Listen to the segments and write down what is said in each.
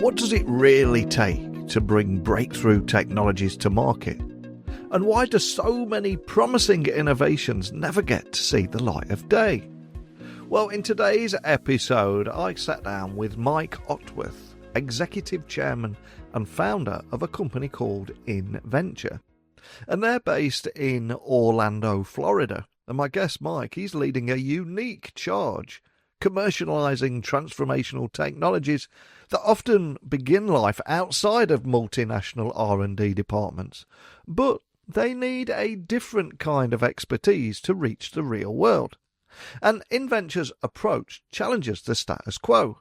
What does it really take to bring breakthrough technologies to market? And why do so many promising innovations never get to see the light of day? Well, in today's episode, I sat down with Mike Otworth, Executive Chairman and founder of a company called Innventure. And they're based in Orlando, Florida. And my guest, Mike, he's leading a unique charge, commercializing transformational technologies that often begin life outside of multinational R&D departments. But they need a different kind of expertise to reach the real world. And Innventure's approach challenges the status quo.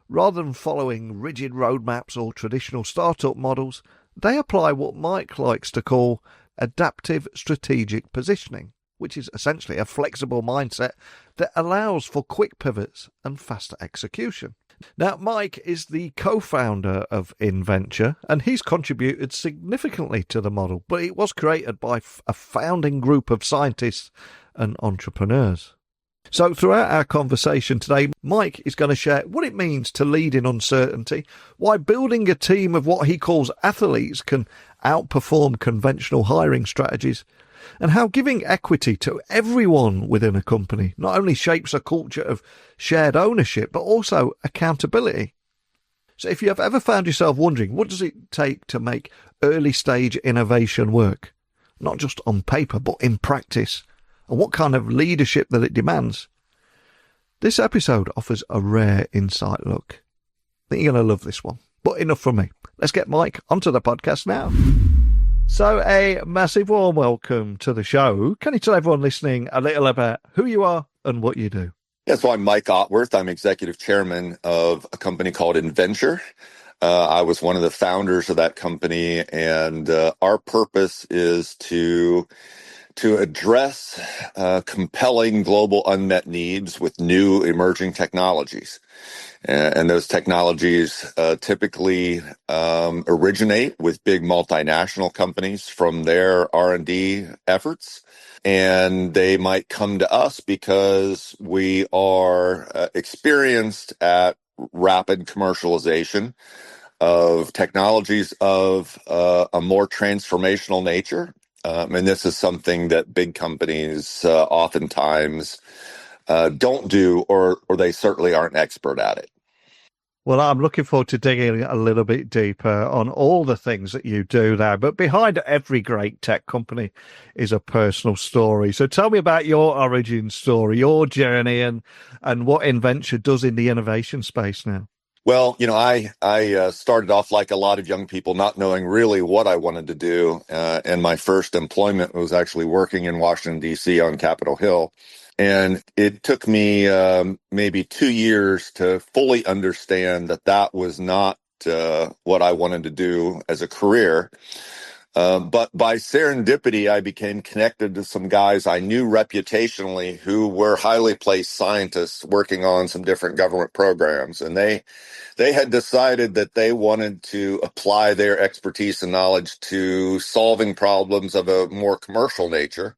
Rather than following rigid roadmaps or traditional startup models, they apply what Mike likes to call adaptive strategic positioning, which is essentially a flexible mindset that allows for quick pivots and faster execution. Now, Mike is the co-founder of Innventure, and he's contributed significantly to the model, but it was created by a founding group of scientists and entrepreneurs. So throughout our conversation today, Mike is going to share what it means to lead in uncertainty, why building a team of what he calls athletes can outperform conventional hiring strategies, and how giving equity to everyone within a company not only shapes a culture of shared ownership, but also accountability. So if you have ever found yourself wondering, what does it take to make early stage innovation work? Not just on paper, but in practice, and what kind of leadership that it demands? This episode offers a rare inside look. I think you're going to love this one. But enough from me. Let's get Mike onto the podcast now. So a massive warm welcome to the show. Can you tell everyone listening a little about who you are and what you do? Yeah, so I'm Mike Otworth. I'm executive chairman of a company called Innventure. I was one of the founders of that company, and our purpose is to address compelling global unmet needs with new emerging technologies. And those technologies typically originate with big multinational companies from their R&D efforts. And they might come to us because we are experienced at rapid commercialization of technologies of a more transformational nature. And this is something that big companies oftentimes don't do, or they certainly aren't expert at it. Well, I'm looking forward to digging a little bit deeper on all the things that you do there. But behind every great tech company is a personal story. So tell me about your origin story, your journey, and what Innventure does in the innovation space now. Well, I started off like a lot of young people, not knowing really what I wanted to do. And my first employment was actually working in Washington, D.C. on Capitol Hill. And it took me maybe 2 years to fully understand that was not what I wanted to do as a career. But by serendipity, I became connected to some guys I knew reputationally who were highly placed scientists working on some different government programs. And they had decided that they wanted to apply their expertise and knowledge to solving problems of a more commercial nature.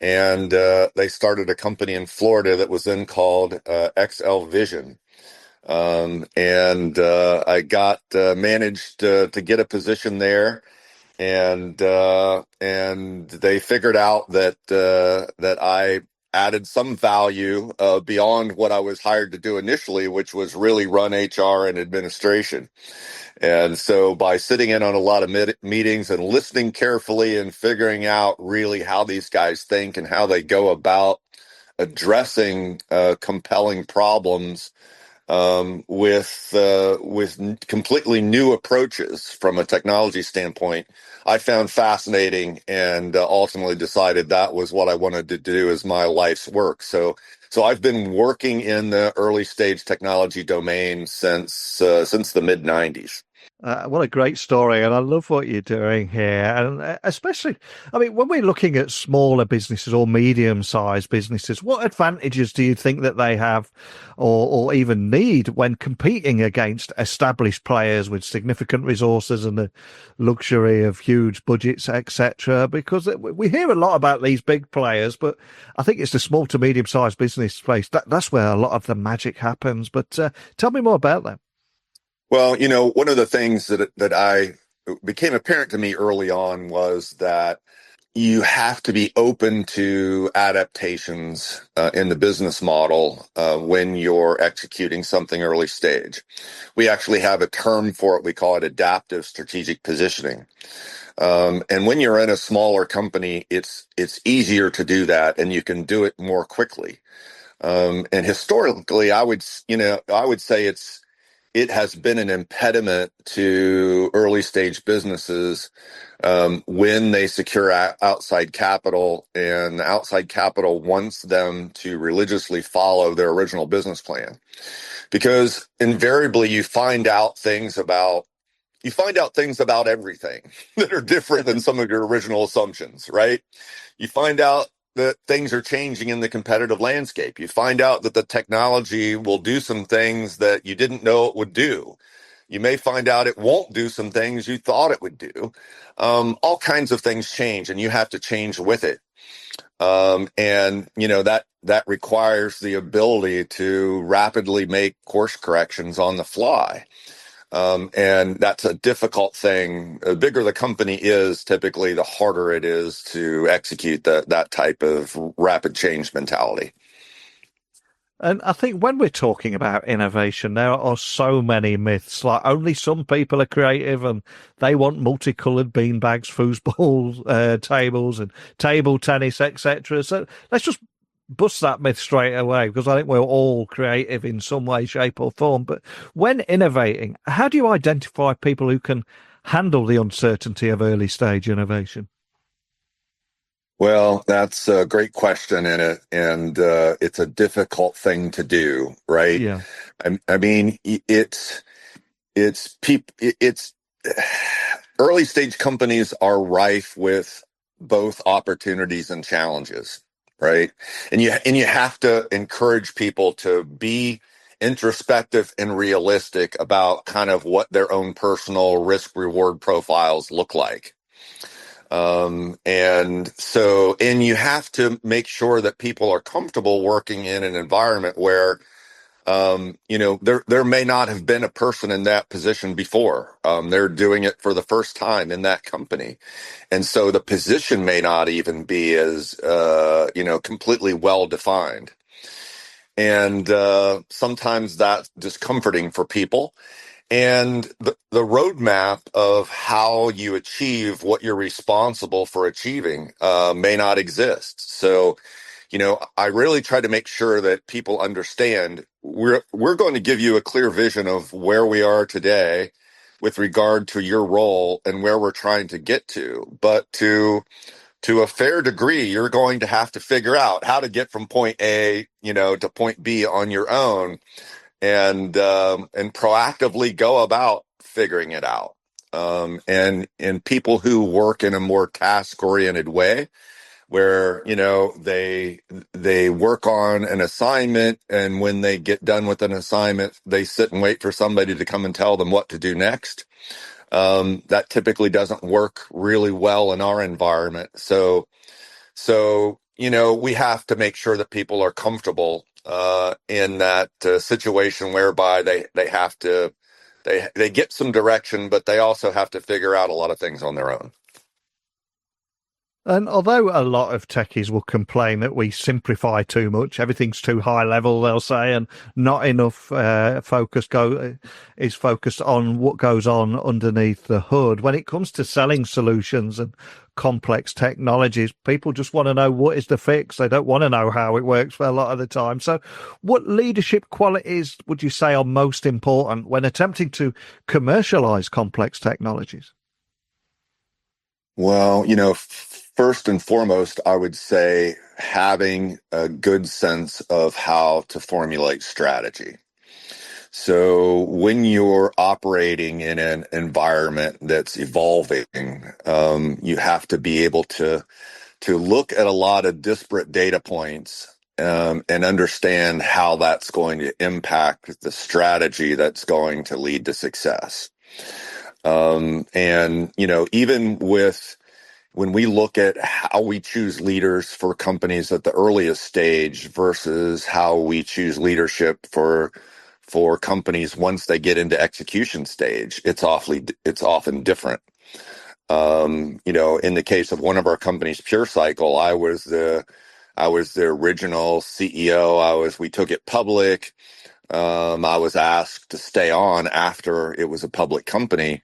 And they started a company in Florida that was then called XL Vision. And I managed to get a position there. And they figured out that I added some value beyond what I was hired to do initially, which was really run HR and administration. And so by sitting in on a lot of meetings and listening carefully and figuring out really how these guys think and how they go about addressing compelling problems with completely new approaches from a technology standpoint, I found fascinating and ultimately decided that was what I wanted to do as my life's work. So I've been working in the early stage technology domain since the mid 90s. What a great story. And I love what you're doing here. And especially, when we're looking at smaller businesses or medium-sized businesses, what advantages do you think that they have or even need when competing against established players with significant resources and the luxury of huge budgets, etc.? Because we hear a lot about these big players, but I think it's the small to medium-sized business space. That's where a lot of the magic happens. But tell me more about that. Well, one of the things that I became apparent to me early on was that you have to be open to adaptations in the business model when you're executing something early stage. We actually have a term for it. We call it adaptive strategic positioning. And when you're in a smaller company, it's easier to do that, and you can do it more quickly. And historically, I would say it has been an impediment to early stage businesses when they secure outside capital, and outside capital wants them to religiously follow their original business plan, because invariably you find out things about everything that are different than some of your original assumptions, right? You find out that things are changing in the competitive landscape. You find out that the technology will do some things that you didn't know it would do. You may find out it won't do some things you thought it would do. All kinds of things change, and you have to change with it. And that requires the ability to rapidly make course corrections on the fly. And that's a difficult thing. The bigger the company is, typically, the harder it is to execute that type of rapid change mentality. And I think when we're talking about innovation, there are so many myths. Like only some people are creative, and they want multicolored beanbags, foosball tables, and table tennis, etc. So let's just bust that myth straight away, because I think we're all creative in some way, shape, or form. But when innovating, how do you identify people who can handle the uncertainty of early stage innovation? Well, that's a great question in it, and it's a difficult thing to do, right? Yeah. I mean, it's early stage companies are rife with both opportunities and challenges, right? And you have to encourage people to be introspective and realistic about kind of what their own personal risk reward profiles look like. And you have to make sure that people are comfortable working in an environment where there may not have been a person in that position before. They're doing it for the first time in that company. And so the position may not even be as, completely well defined. And sometimes that's discomforting for people. And the roadmap of how you achieve what you're responsible for achieving may not exist. So, I really try to make sure that people understand we're going to give you a clear vision of where we are today with regard to your role and where we're trying to get to. But to a fair degree, you're going to have to figure out how to get from point A, to point B on your own, and proactively go about figuring it out. And people who work in a more task oriented way, where they work on an assignment, and when they get done with an assignment, they sit and wait for somebody to come and tell them what to do next. That typically doesn't work really well in our environment. So we have to make sure that people are comfortable in that situation whereby they get some direction, but they also have to figure out a lot of things on their own. And although a lot of techies will complain that we simplify too much, everything's too high level, they'll say, and not enough focus is focused on what goes on underneath the hood. When it comes to selling solutions and complex technologies, people just want to know what is the fix. They don't want to know how it works for a lot of the time. So what leadership qualities would you say are most important when attempting to commercialize complex technologies? Well, first and foremost, I would say having a good sense of how to formulate strategy. So when you're operating in an environment that's evolving, you have to be able to look at a lot of disparate data points, and understand how that's going to impact the strategy that's going to lead to success. And even when we look at how we choose leaders for companies at the earliest stage versus how we choose leadership for for companies once they get into execution stage, it's often different. In the case of one of our companies, Pure Cycle, I was the original CEO. We took it public. I was asked to stay on after it was a public company.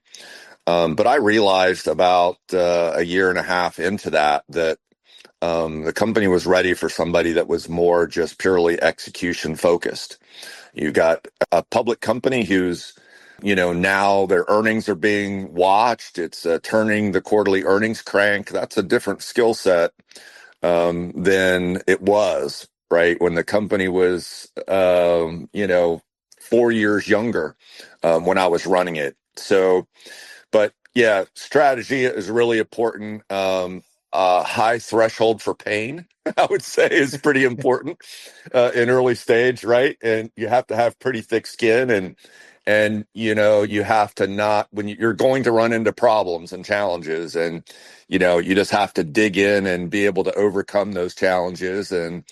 But I realized about a year and a half into that the company was ready for somebody that was more just purely execution focused. You got a public company who's, now their earnings are being watched. It's turning the quarterly earnings crank. That's a different skill set than it was, right, when the company was, 4 years younger when I was running it. So, but yeah, strategy is really important. High threshold for pain, I would say, is pretty important in early stage, right? And you have to have pretty thick skin, and you have to not, when you're going to run into problems and challenges, and you just have to dig in and be able to overcome those challenges, and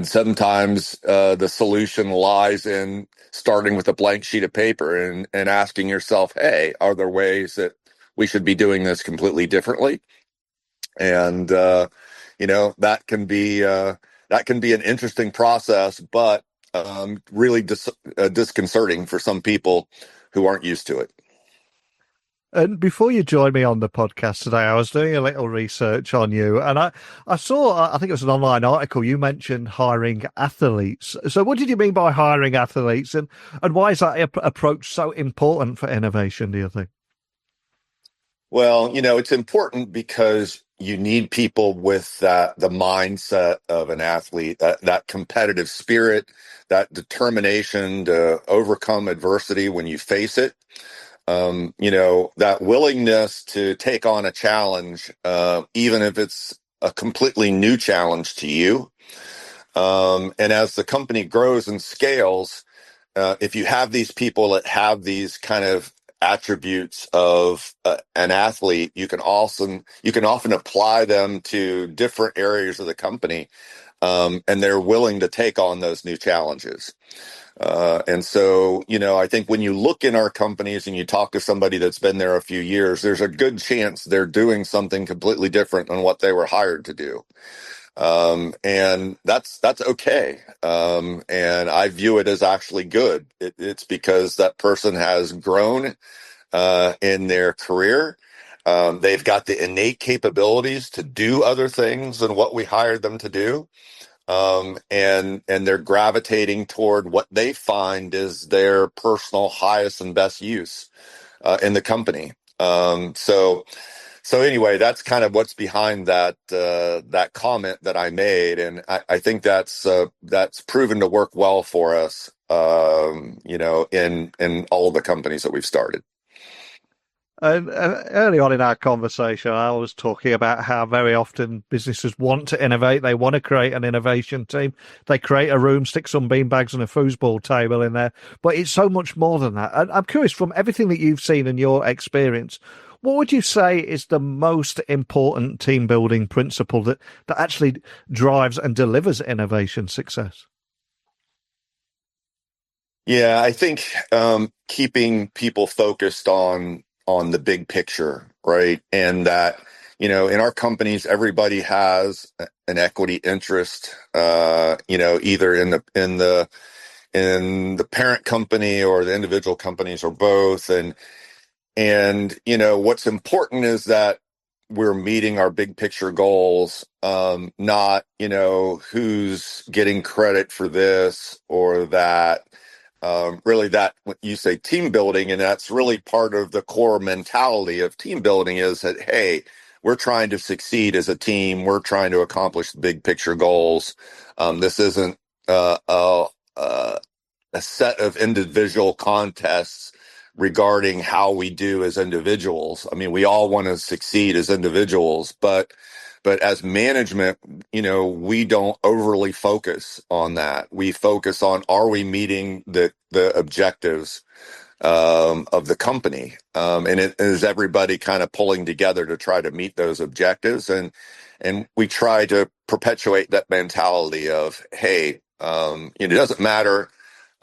sometimes the solution lies in starting with a blank sheet of paper and asking yourself, hey, are there ways that we should be doing this completely differently? And that can be an interesting process, but really disconcerting for some people who aren't used to it. And before you joined me on the podcast today, I was doing a little research on you, and I saw, I think it was an online article, you mentioned hiring athletes. So what did you mean by hiring athletes, and why is that approach so important for innovation, do you think? Well, it's important because you need people with the mindset of an athlete, that competitive spirit, that determination to overcome adversity when you face it. That willingness to take on a challenge, even if it's a completely new challenge to you. And as the company grows and scales, if you have these people that have these kind of attributes of an athlete, you can often apply them to different areas of the company, and they're willing to take on those new challenges. And so, I think when you look in our companies and you talk to somebody that's been there a few years, there's a good chance they're doing something completely different than what they were hired to do. And that's okay. And I view it as actually good. It's because that person has grown in their career. They've got the innate capabilities to do other things than what we hired them to do. And they're gravitating toward what they find is their personal highest and best use in the company. So anyway, that's kind of what's behind that comment that I made, and I think that's proven to work well for us, in all of the companies that we've started. And early on in our conversation, I was talking about how very often businesses want to innovate. They want to create an innovation team. They create a room, stick some beanbags and a foosball table in there. But it's so much more than that. And I'm curious, from everything that you've seen and your experience, what would you say is the most important team building principle that actually drives and delivers innovation success? Yeah, I think keeping people focused on the big picture, right? And that, in our companies, everybody has an equity interest, either in the parent company or the individual companies or both. And what's important is that we're meeting our big picture goals, not, who's getting credit for this or that. Really, that what you say team building, and that's really part of the core mentality of team building is that, hey, we're trying to succeed as a team. We're trying to accomplish the big picture goals. This isn't a set of individual contests regarding how we do as individuals. I mean, we all want to succeed as individuals, but as management, we don't overly focus on that. We focus on, are we meeting the objectives of the company? And it is everybody kind of pulling together to try to meet those objectives. And we try to perpetuate that mentality of, hey, it doesn't matter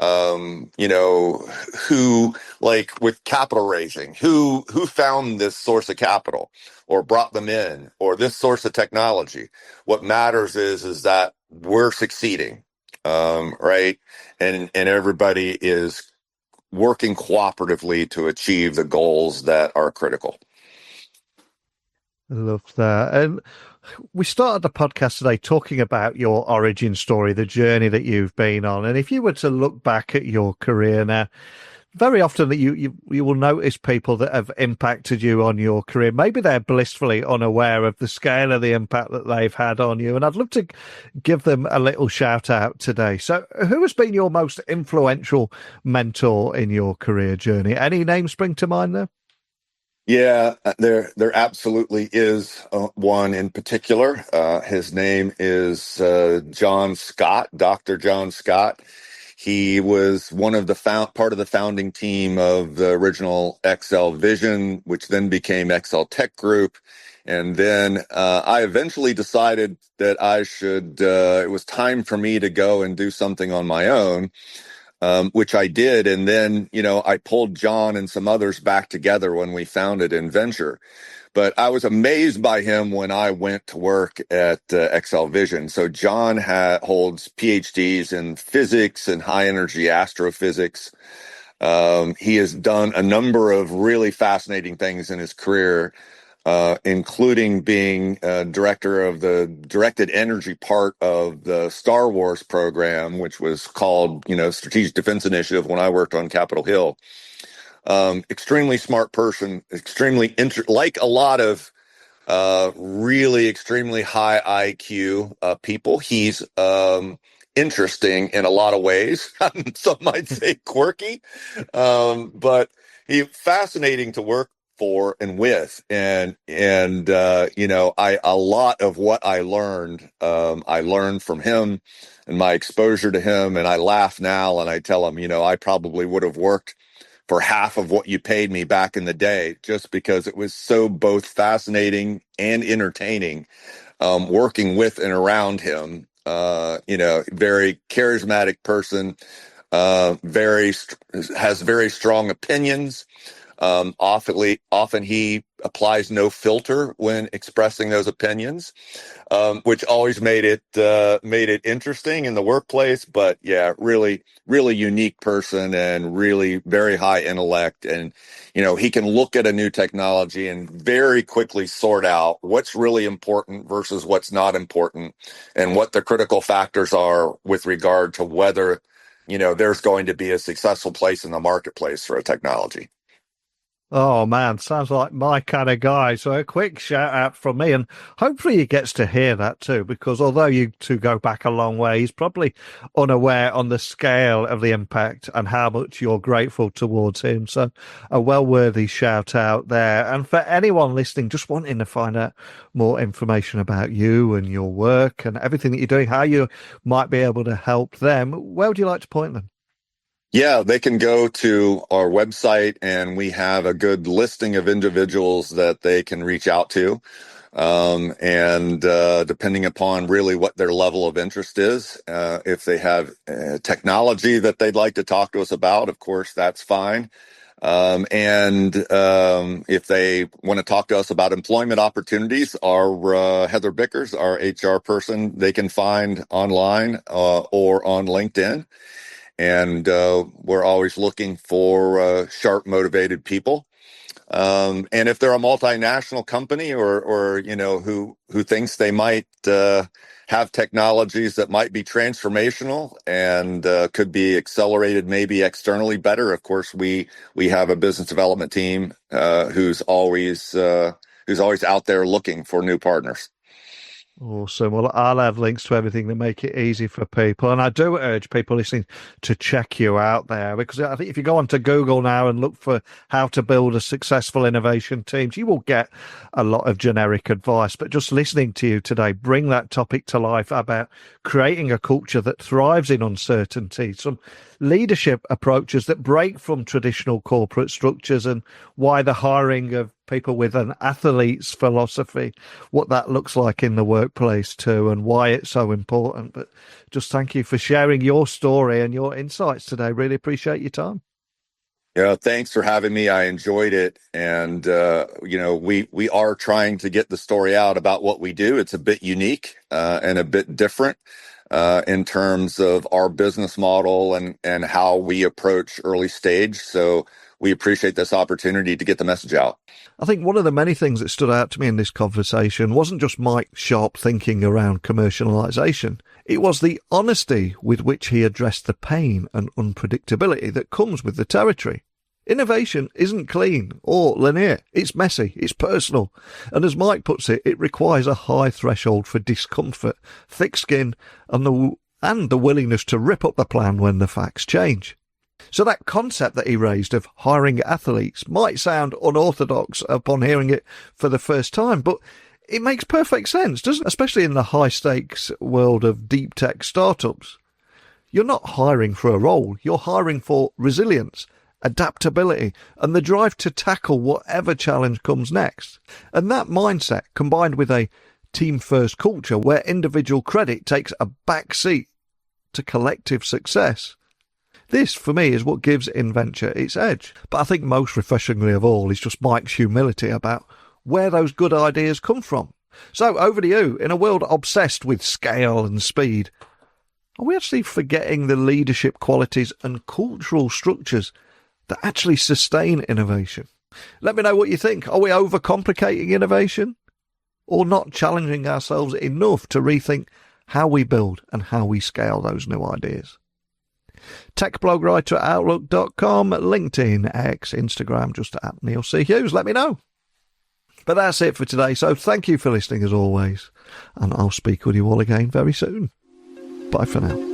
You know, who, like with capital raising, who found this source of capital or brought them in, or this source of technology. What matters is that we're succeeding, right? And everybody is working cooperatively to achieve the goals that are critical. I love that. And we started the podcast today talking about your origin story, the journey that you've been on. And if you were to look back at your career now, very often that you will notice people that have impacted you on your career. Maybe they're blissfully unaware of the scale of the impact that they've had on you. And I'd love to give them a little shout out today. So who has been your most influential mentor in your career journey? Any names spring to mind there? Yeah, there absolutely is one in particular. His name is John Scott, Dr. John Scott. He was one of the part of the founding team of the original XL Vision, which then became XL Tech Group. And then I eventually decided that it was time for me to go and do something on my own. Which I did. And then, I pulled John and some others back together when we founded Innventure. But I was amazed by him when I went to work at XL Vision. So John holds PhDs in physics and high energy astrophysics. He has done a number of really fascinating things in his career, including being director of the directed energy part of the Star Wars program, which was called, Strategic Defense Initiative when I worked on Capitol Hill. Extremely smart person, like a lot of really extremely high IQ people. He's interesting in a lot of ways. Some might say quirky, but he's fascinating to work for and with, and a lot of what I learned from him and my exposure to him. And I laugh now and I tell him, I probably would have worked for half of what you paid me back in the day, just because it was so both fascinating and entertaining working with and around him. Very charismatic person, has very strong opinions. Often he applies no filter when expressing those opinions, which always made it interesting in the workplace. But yeah, really, really unique person and really very high intellect. And, he can look at a new technology and very quickly sort out what's really important versus what's not important, and what the critical factors are with regard to whether, there's going to be a successful place in the marketplace for a technology. Oh man, sounds like my kind of guy. So a quick shout out from me, and hopefully he gets to hear that too, because although you two go back a long way, he's probably unaware on the scale of the impact and how much you're grateful towards him. So a well-worthy shout out there. And for anyone listening, just wanting to find out more information about you and your work and everything that you're doing, how you might be able to help them, where would you like to point them? Yeah, they can go to our website, and we have a good listing of individuals that they can reach out to. And depending upon really what their level of interest is, if they have technology that they'd like to talk to us about, of course, that's fine. If they want to talk to us about employment opportunities, our Heather Bickers, our HR person, they can find online or on LinkedIn. And we're always looking for sharp, motivated people. And if they're a multinational company or who thinks they might have technologies that might be transformational and could be accelerated maybe externally better, of course, we have a business development team who's always out there looking for new partners. Awesome. Well, I'll have links to everything to make it easy for people. And I do urge people listening to check you out there, because I think if you go onto Google now and look for how to build a successful innovation teams, you will get a lot of generic advice. But just listening to you today, bring that topic to life about creating a culture that thrives in uncertainty. Some leadership approaches that break from traditional corporate structures, and why the hiring of people with an athlete's philosophy, what that looks like in the workplace too, and why it's so important. But just thank you for sharing your story and your insights today. Really appreciate your time. Yeah, thanks for having me. I enjoyed it. And, we are trying to get the story out about what we do. It's a bit unique and a bit different in terms of our business model and how we approach early stage. So we appreciate this opportunity to get the message out. I think one of the many things that stood out to me in this conversation wasn't just Mike's sharp thinking around commercialization. It was the honesty with which he addressed the pain and unpredictability that comes with the territory. Innovation isn't clean or linear. It's messy, it's personal. And as Mike puts it, it requires a high threshold for discomfort, thick skin, and the willingness to rip up the plan when the facts change. So that concept that he raised of hiring athletes might sound unorthodox upon hearing it for the first time, but it makes perfect sense, doesn't it? Especially in the high-stakes world of deep tech startups. You're not hiring for a role, you're hiring for resilience, adaptability, and the drive to tackle whatever challenge comes next. And that mindset, combined with a team-first culture where individual credit takes a back seat to collective success, this, for me, is what gives Innventure its edge. But I think most refreshingly of all is just Mike's humility about where those good ideas come from. So, over to you. In a world obsessed with scale and speed, are we actually forgetting the leadership qualities and cultural structures that actually sustain innovation? Let me know what you think. Are we overcomplicating innovation, or not challenging ourselves enough to rethink how we build and how we scale those new ideas? Techblogwriter at outlook.com, LinkedIn, X, Instagram, just at Neil C. Hughes. Let me know. But that's it for today. So thank you for listening as always. And I'll speak with you all again very soon. Bye for now.